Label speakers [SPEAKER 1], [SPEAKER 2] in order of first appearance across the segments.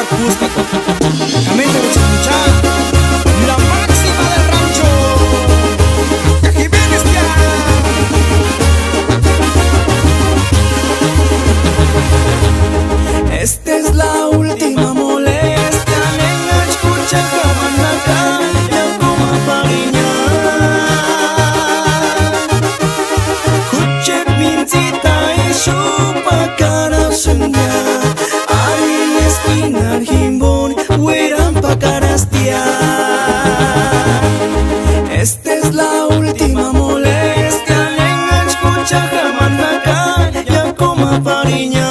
[SPEAKER 1] pasar Cusco. Camino de escuchar la máxima del rancho. Aquí vienes ya. Esta es la última molestia, nena, escucha Jamanaka, ya como pariña. Kuche pincita y chupa cara sunya. Arin eskinar himbon, hueran pa carastia. Esta es la última molestia, nena, escucha Jamanaka, ya como pariña.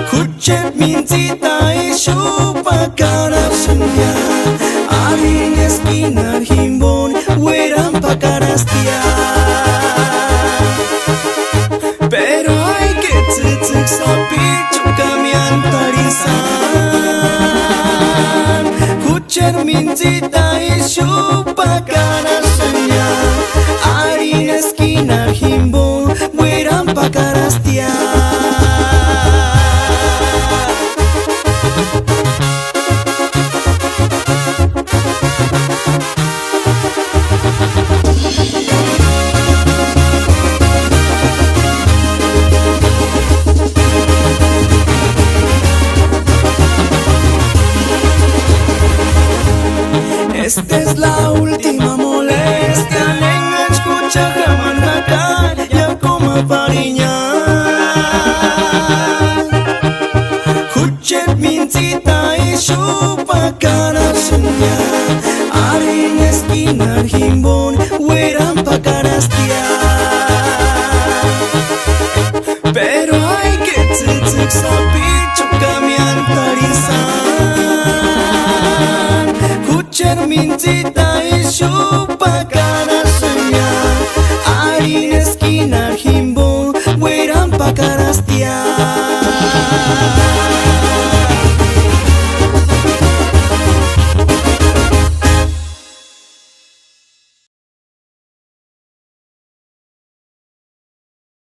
[SPEAKER 1] Kuche pincita y chupa cara sunya. Arin eskinar himbon, hueran pa carastia. Pero hay que tzitzik sapicho kamian tarisan. Kucher mincita y chupa cara sunya. Arin eskinar himbon, hueran pa carastia. Esta es la última molestia, nena, escucha Jamanaka, ya como pariña. Kuche pincita y chupa cara sunya. Arin eskinar himbon, hueran pa carastia. Pero hay que tzitzik sapicho kamian tarisan. Kucher mincita y chupa cara sunya. Arin eskinar himbon, hueran pa carastia.